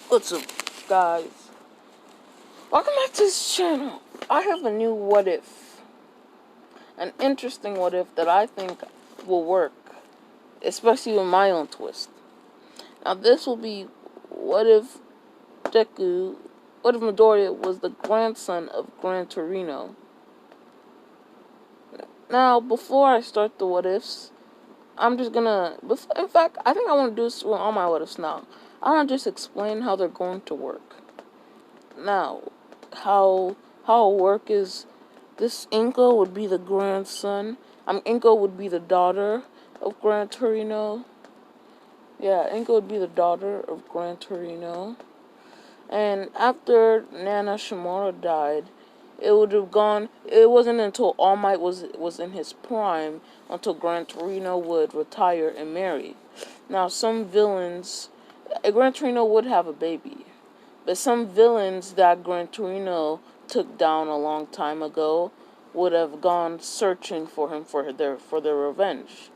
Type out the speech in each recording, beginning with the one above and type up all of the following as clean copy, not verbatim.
What's up, guys? Welcome back to this channel. I have a new what if. An interesting what if that I think will work, especially with my own twist. Now, this will be what if Deku, what if Midoriya was the grandson of Gran Torino? Now, before I start the what ifs, I'm just gonna. In fact, I think I want to do this with all my what ifs now. I want to just explain how they're going to work. Now, how it'll work is this Inko would be the grandson. Inko would be the daughter of Gran Torino. Yeah, Inko would be the daughter of Gran Torino. And after Nana Shimura died, it would have gone. It wasn't until All Might was in his prime until Gran Torino would retire and marry. Now, some villains, Gran Torino would have a baby. But some villains that Gran Torino took down a long time ago would have gone searching for him for their revenge.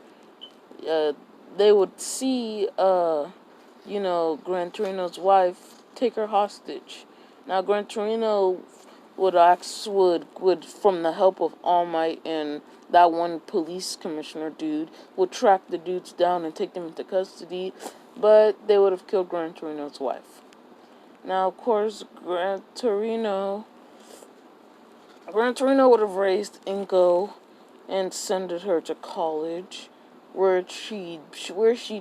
They would see, Gran Torino's wife take her hostage. Now Gran Torino would from the help of All Might and that one police commissioner dude would track the dudes down and take them into custody, but they would have killed Gran Torino's wife. Now, of course, Gran Torino would have raised Inko and sent her to college, where she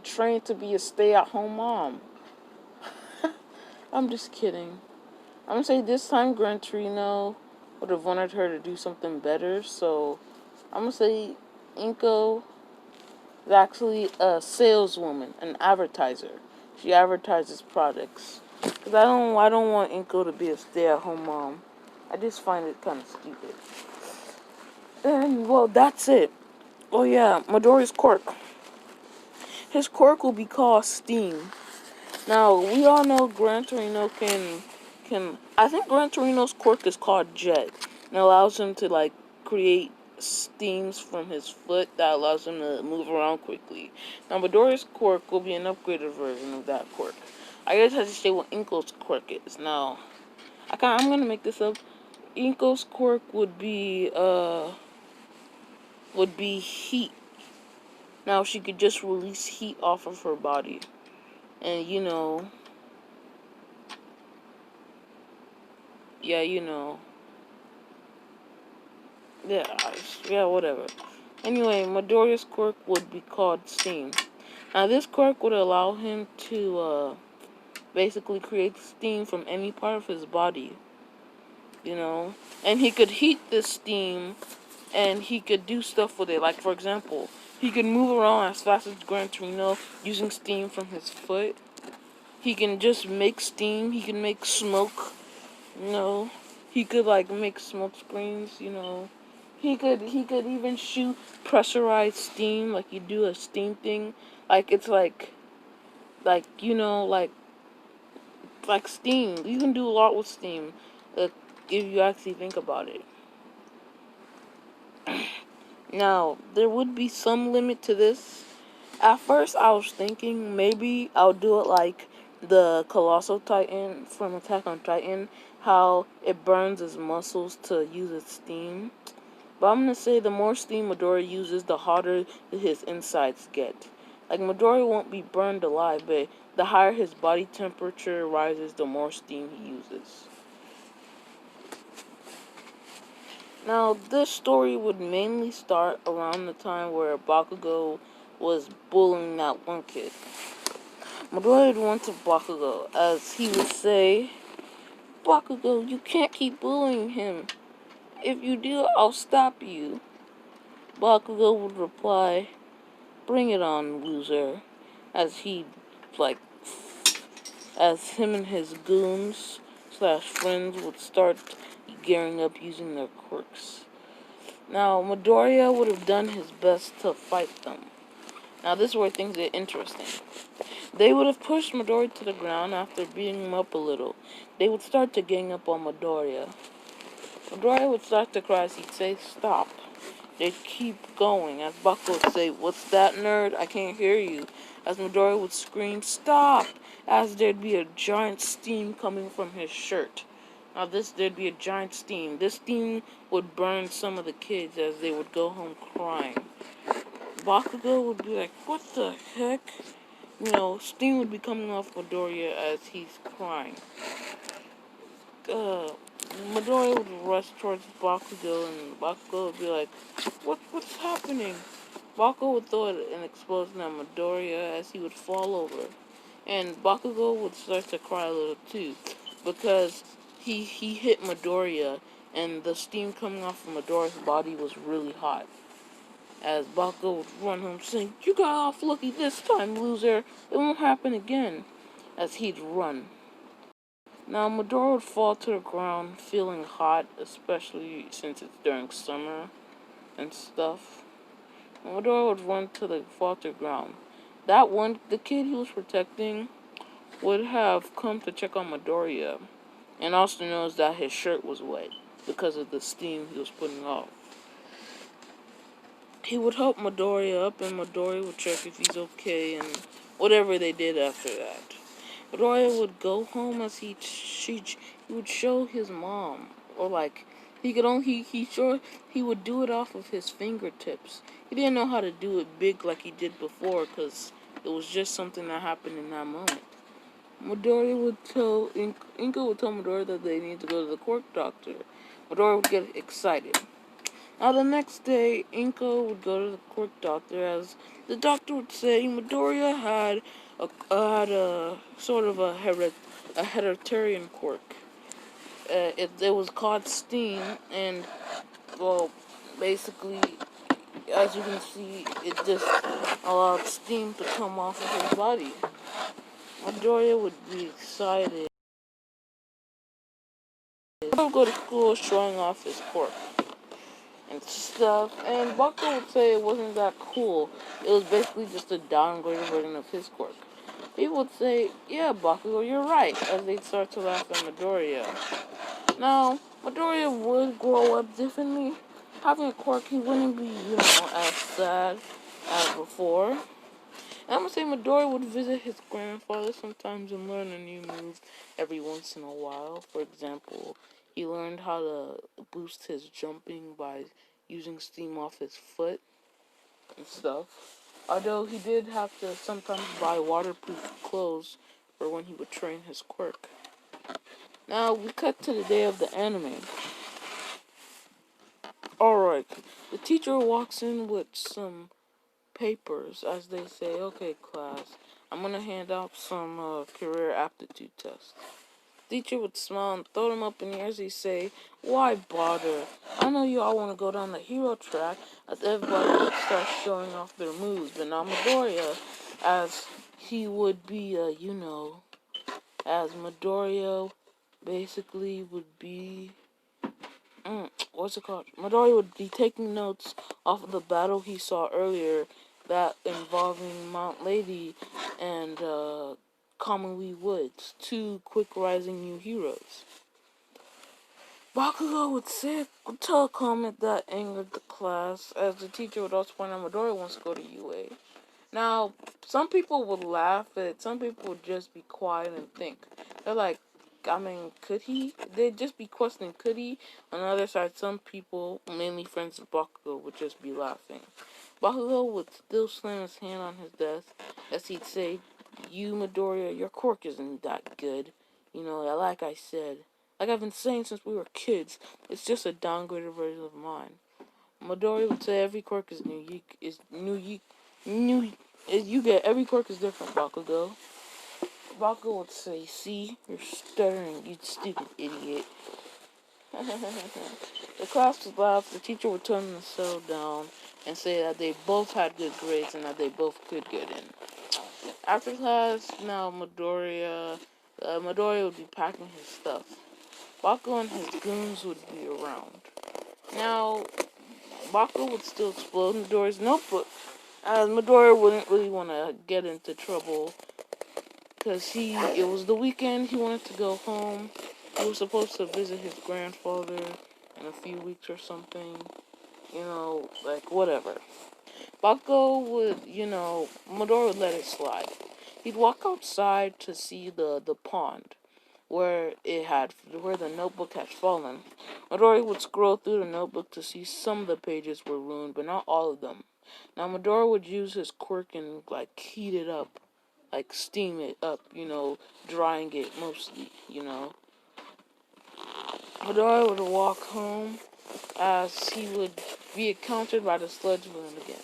trained to be a stay-at-home mom. I'm just kidding. I'm gonna say this time Gran Torino would have wanted her to do something better, so I'm gonna say Inko is actually a saleswoman, an advertiser. She advertises products. Because I don't want Inko to be a stay-at-home mom. I just find it kind of stupid. And, well, that's it. Oh, yeah, Midoriya's quirk. His quirk will be called Steam. Now, we all know Gran Torino can... I think Gran Torino's quirk is called Jet. And it allows him to, create steams from his foot that allows him to move around quickly. Now, Midoriya's quirk will be an upgraded version of that quirk. I guess I have to say what Inko's quirk is. Now, I'm gonna make this up. Inko's quirk would be heat. Now, she could just release heat off of her body. And, yeah, Yeah, whatever. Anyway, Midoriya's quirk would be called Steam. Now, this quirk would allow him to, basically create steam from any part of his body, and he could heat this steam and he could do stuff with it. Like, for example, he could move around as fast as Gran Torino using steam from his foot. He can just make steam. He can make smoke, he could make smoke screens, he could even shoot pressurized steam, like you do a steam thing, it's like steam. You can do a lot with steam, if you actually think about it. Now, there would be some limit to this. At first, I was thinking maybe I'll do it like the Colossal Titan from Attack on Titan, how it burns his muscles to use its steam. But I'm gonna say the more steam Midoriya uses, the hotter his insides get. Like, Midoriya won't be burned alive, but the higher his body temperature rises, the more steam he uses. Now, this story would mainly start around the time where Bakugo was bullying that one kid. Midoriya went to Bakugo, as he would say, "Bakugo, you can't keep bullying him. If you do, I'll stop you." Bakugo would reply, "Bring it on, loser," as as him and his goons / friends would start gearing up using their quirks. Now, Midoriya would have done his best to fight them. Now, this is where things get interesting. They would have pushed Midoriya to the ground after beating him up a little. They would start to gang up on Midoriya. Midoriya would start to cry as he'd say, "Stop." They'd keep going, as Bakugo would say, "What's that, nerd? I can't hear you." As Midoriya would scream, "Stop!" as there'd be a giant steam coming from his shirt. Now there'd be a giant steam. This steam would burn some of the kids as they would go home crying. Bakugo would be like, what the heck? Steam would be coming off Midoriya as he's crying. Midoriya would rush towards Bakugo, and Bakugo would be like, what's happening? Bakugo would throw an explosion at Midoriya as he would fall over. And Bakugo would start to cry a little too, because he hit Midoriya, and the steam coming off of Midoriya's body was really hot. As Bakugo would run home saying, you got off lucky this time, loser. It won't happen again. As he'd run. Now, Midoriya would fall to the ground feeling hot, especially since it's during summer and stuff. Midoriya would fall to the ground. The kid he was protecting, would have come to check on Midoriya, and also knows that his shirt was wet because of the steam he was putting off. He would help Midoriya up, and Midoriya would check if he's okay, and whatever they did after that. Midoriya would go home as he would show his mom, or like he would do it off of his fingertips. He didn't know how to do it big like he did before, because it was just something that happened in that moment. Midoriya would tell Inko would tell Midoriya that they need to go to the quirk doctor. Midoriya would get excited. Now the next day, Inko would go to the quirk doctor, as the doctor would say Midoriya had a sort of a hereditary quirk. It was called steam, and well, basically, as you can see, it just allowed steam to come off of his body. Midoriya would be excited. He would go to school showing off his quirk and stuff, and Bakugo would say it wasn't that cool. It was basically just a downgraded version of his quirk. People would say, yeah, Bakugo, you're right, as they'd start to laugh at Midoriya. Now, Midoriya would grow up differently. Having a quirk, he wouldn't be, as sad as before. And I'm gonna say Midoriya would visit his grandfather sometimes and learn a new move every once in a while. For example, he learned how to boost his jumping by using steam off his foot and stuff. Although he did have to sometimes buy waterproof clothes for when he would train his quirk. Now, we cut to the day of the anime. Alright, the teacher walks in with some papers, as they say, okay, class, I'm gonna hand out some career aptitude tests. Teacher would smile and throw them up in the air as he say, why bother? I know you all want to go down the hero track, as everybody would start showing off their moves, but not Midoriya, as he would be, as Midoriya basically would be, Midoriya would be taking notes off of the battle he saw earlier, that involving Mount Lady and Commonwealth Woods, two quick rising new heroes. Bakugo would tell a comment that angered the class, as the teacher would also point out Midoriya wants to go to UA. Now, some people would laugh at it, some people would just be quiet and think. They're like, could he? They'd just be questioning, could he? On the other side, some people, mainly friends of Bakugo, would just be laughing. Bakugo would still slam his hand on his desk, as he'd say, you, Midoriya, your quirk isn't that good. Like I said, like I've been saying since we were kids, it's just a downgraded version of mine. Midoriya would say every quirk is every quirk is different, Bakugo. Bakugo would say, see, you're stuttering, you stupid idiot. The class would laugh, the teacher would tell them to settle down and say that they both had good grades and that they both could get in. After class, now Midoriya would be packing his stuff. Bakugo and his goons would be around. Now, Bakugo would still explode Midoriya's notebook, as Midoriya wouldn't really want to get into trouble, because it was the weekend, he wanted to go home. He was supposed to visit his grandfather in a few weeks or something, whatever. Bakugo would, Midoriya would let it slide. He'd walk outside to see the pond where the notebook had fallen. Midori would scroll through the notebook to see some of the pages were ruined, but not all of them. Now Midori would use his quirk and heat it up, steam it up, drying it mostly. Midori would walk home as he would be encountered by the sludge villain again.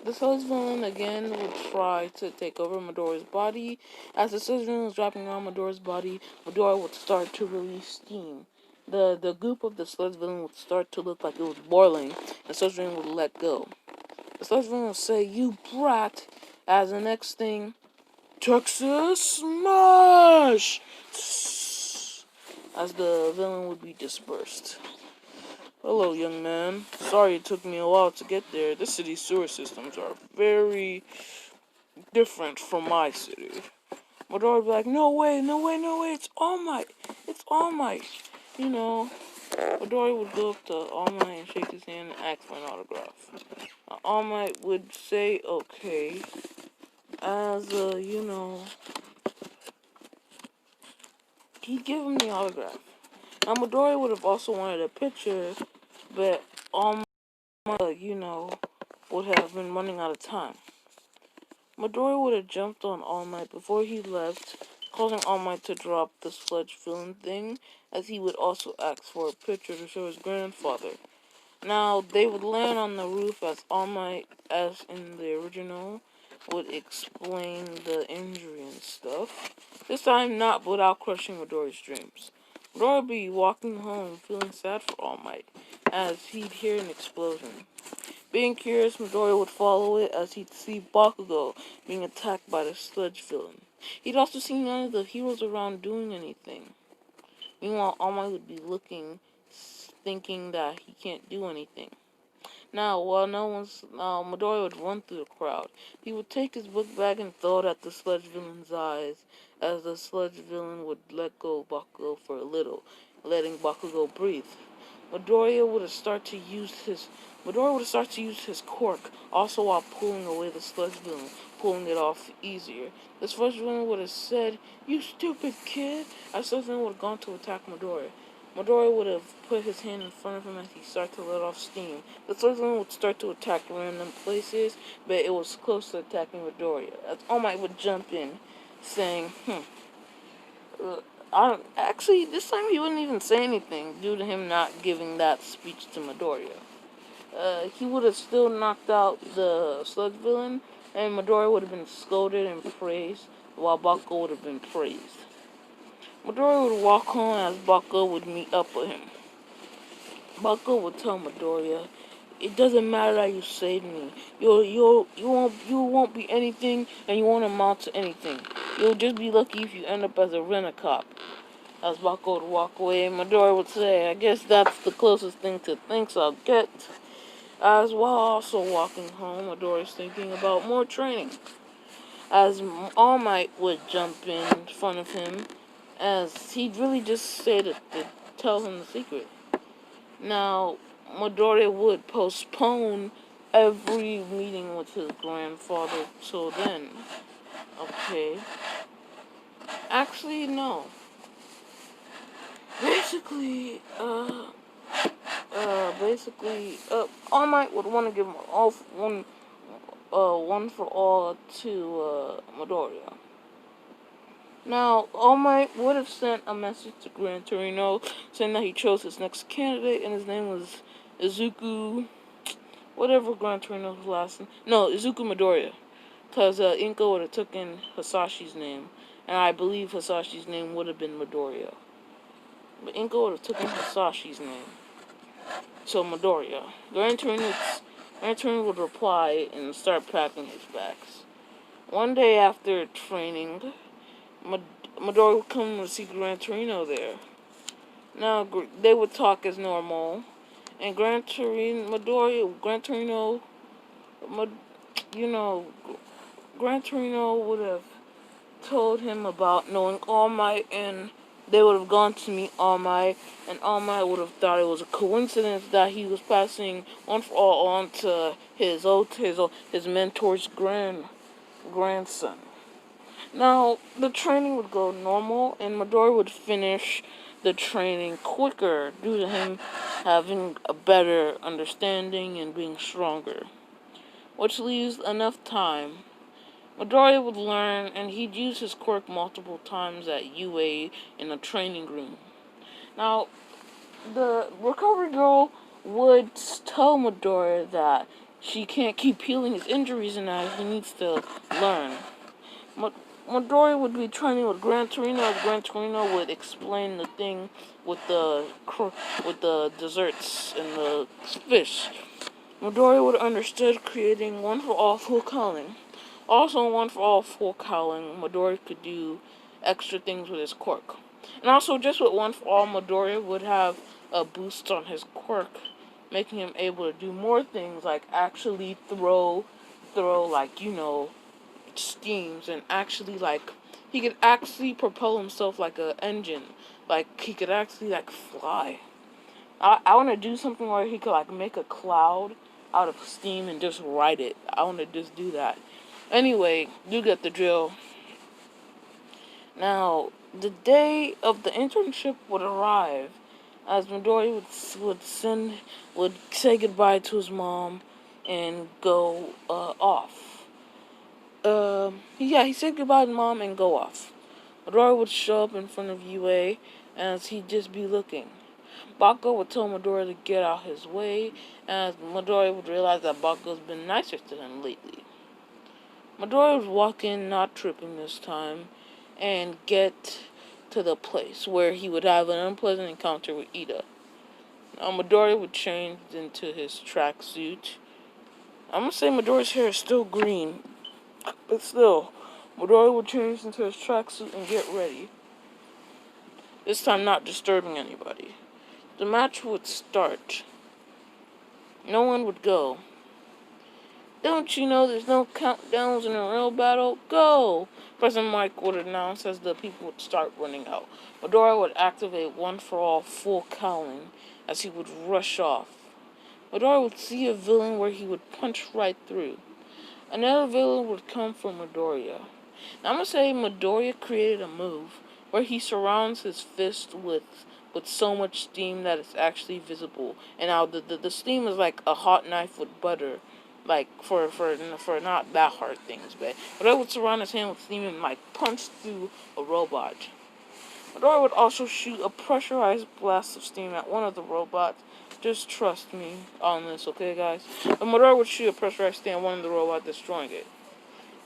The sludge villain again would try to take over Midori's body. As the sludge villain was dropping on Midori's body, Midori would start to release steam. The goop of the sludge villain would start to look like it was boiling, and the sludge villain would let go. The sludge villain would say, "You brat," as the next thing, "Texas Smash!" as the villain would be dispersed. "Hello, young man. Sorry it took me a while to get there. This city's sewer systems are very different from my city." Midori would be like, "No way, it's All Might. It's All Might." Midori would go up to All Might and shake his hand and ask for an autograph. All Might would say, "Okay," as, he'd give him the autograph. Now, Midori would have also wanted a picture, but All Might, would have been running out of time. Midori would have jumped on All Might before he left, causing All Might to drop the sludge villain thing, as he would also ask for a picture to show his grandfather. Now, they would land on the roof as All Might, as in the original, would explain the injury and stuff. This time, not without crushing Midori's dreams. Midori would be walking home, feeling sad for All Might, as he'd hear an explosion. Being curious, Midori would follow it as he'd see Bakugo being attacked by the sludge villain. He'd also see none of the heroes around doing anything. Meanwhile, All Might would be looking, thinking that he can't do anything. Now, while Midori would run through the crowd. He would take his book bag and throw it at the sludge villain's eyes, as the sludge villain would let go of Bakugo for a little, letting Bakugo breathe. Midori would start to use his quirk, also while pulling away the sludge villain, pulling it off easier. The sludge villain would have said, "You stupid kid," as the sludge villain would have gone to attack Midori. Midori would have put his hand in front of him as he started to let off steam. The sludge villain would start to attack random places, but it was close to attacking Midori. As All Might would jump in, saying, Actually, this time he wouldn't even say anything due to him not giving that speech to Midoriya. He would have still knocked out the sludge villain, and Midori would have been scolded and praised, while Bakugo would have been praised. Midori would walk home as Bakugo would meet up with him. Bakugo would tell Midoriya, "It doesn't matter that you saved me. You won't be anything, and you won't amount to anything. You'll just be lucky if you end up as a rent-a-cop." As Bakugo would walk away, Midori would say, "I guess that's the closest thing to thanks I'll get." As while also walking home, Midori's thinking about more training. As All Might would jump in front of him, as he'd really just say to tell him the secret. Now, Midori would postpone every meeting with his grandfather till then. Okay. Actually, no. Basically, All Might would want to give one for all to Midoriya. Now, All Might would have sent a message to Gran Torino saying that he chose his next candidate, and his name was Izuku, whatever Gran Torino's last name. No, Izuku Midoriya, because Inko would have taken Hasashi's name, and I believe Hasashi's name would have been Midoriya. But Inko would have taken Hasashi's name. So Midoriya. Gran Torino would reply and start packing his bags. One day after training, Midori would come to see Gran Torino there. Now, they would talk as normal, and Gran Torino would have told him about knowing All Might, and they would have gone to meet All Might, and All Might would have thought it was a coincidence that he was passing one for all on to his mentor's grandson. grandson. Now, the training would go normal, and Midori would finish the training quicker due to him having a better understanding and being stronger, which leaves enough time. Midori would learn, and he'd use his quirk multiple times at UA in a training room. Now, the recovery girl would tell Midori that she can't keep healing his injuries and that he needs to learn. Midori would be training with Gran Torino, as Gran Torino would explain the thing with the desserts and the fish. Midori would understood creating one for all full calling. Also, one for all full calling, Midori could do extra things with his quirk. And also, just with one for all, Midori would have a boost on his quirk, making him able to do more things like actually throw like, steams, and actually he could actually propel himself like an engine. Like he could actually fly. I want to do something where he could make a cloud out of steam and just ride it. I want to just do that. Anyway, you get the drill. Now, the day of the internship would arrive as Midori would say goodbye to his mom and go off. He said goodbye to mom and go off. Midori would show up in front of UA as he'd just be looking. Bako would tell Midori to get out his way, as Midori would realize that Bako's been nicer to him lately. Midori would walk in, not tripping this time, and get to the place where he would have an unpleasant encounter with Ida. Now, Midori would change into his tracksuit. I'm gonna say Midori's hair is still green, but still, Midori would change into his tracksuit and get ready. This time not disturbing anybody. The match would start. No one would go. Don't you know there's no countdowns in a real battle? Go! President Mike would announce as the people would start running out. Midori would activate one for all full cowling as he would rush off. Midori would see a villain where he would punch right through. Another villain would come for Midoriya. Now I'm going to say Midoriya created a move where he surrounds his fist with so much steam that it's actually visible. And now the steam is like a hot knife with butter. Like, for not that hard things, but Midori would surround his hand with steam and, punch through a robot. Midori would also shoot a pressurized blast of steam at one of the robots. Just trust me on this, okay, guys? But Midori would shoot a pressurized steam at one of the robots, destroying it.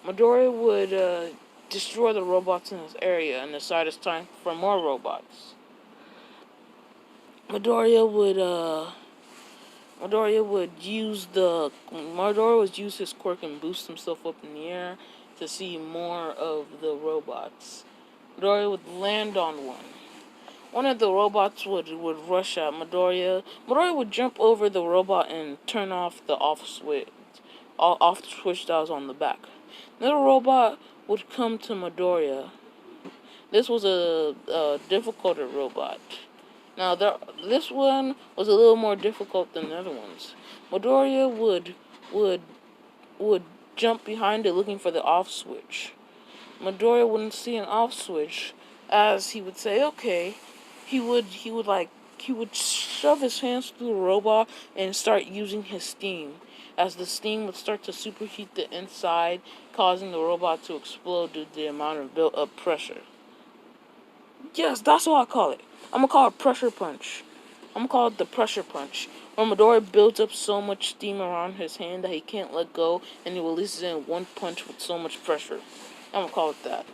Midori would destroy the robots in his area and decide it's time for more robots. Midori would use his quirk and boost himself up in the air to see more of the robots. Midori would land on one. One of the robots would rush at Midori. Midori would jump over the robot and turn off the off switch that was on the back. Another robot would come to Midori. This was a difficulter robot. Now, this one was a little more difficult than the other ones. Midori would jump behind it looking for the off switch. Midori wouldn't see an off switch, as he would say, okay. He would shove his hands through the robot and start using his steam, as the steam would start to superheat the inside, causing the robot to explode due to the amount of built-up pressure. Yes, that's what I call it. I'm gonna call it pressure punch. I'm gonna call it the pressure punch, where Midori builds up so much steam around his hand that he can't let go, and he releases it in one punch with so much pressure. I'm gonna call it that.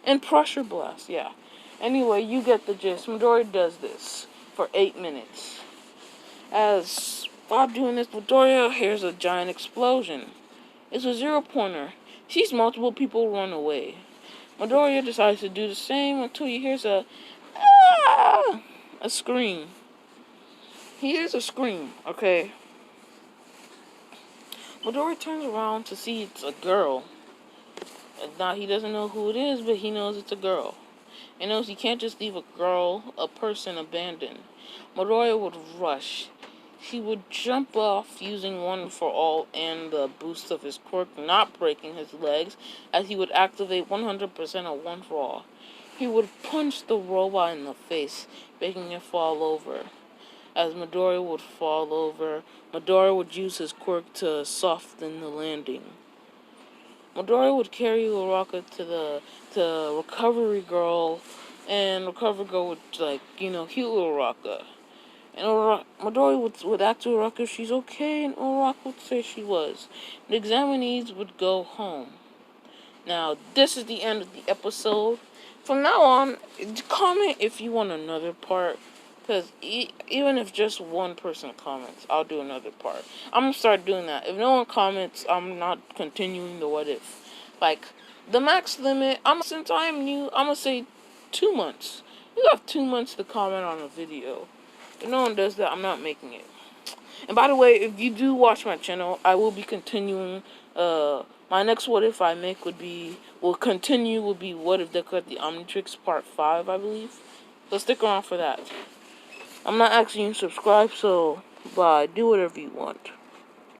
And pressure blast, yeah. Anyway, you get the gist. Midori does this for 8 minutes. As while doing this, Midori hears a giant explosion. It's a 0-pointer. Sees multiple people run away. Midori decides to do the same until he hears a scream. He hears a scream, okay? Midori turns around to see it's a girl. Now, he doesn't know who it is, but he knows it's a girl. He knows he can't just leave a person abandoned. Midori would rush. he would jump off using One for All and the boost of his quirk, not breaking his legs, as he would activate 100% of One for All. He would punch the robot in the face, making it fall over. As Midori would fall over, Midori would use his quirk to soften the landing. Midori would carry Uraraka to Recovery Girl, and Recovery Girl would, heal Uraraka. And Midori would ask Uraraka if she's okay, and Uraraka would say she was. The examinees would go home. Now, this is the end of the episode. From now on, comment if you want another part. Because even if just one person comments, I'll do another part. I'm going to start doing that. If no one comments, I'm not continuing the what if. Like, the max limit, since I am new, I'm going to say 2 months. You have 2 months to comment on a video. If no one does that, I'm not making it. And by the way, if you do watch my channel, I will be continuing. My next what if I make would be what if they cut the Omnitrix part 5, I believe. So stick around for that. I'm not asking you to subscribe, so bye. Do whatever you want.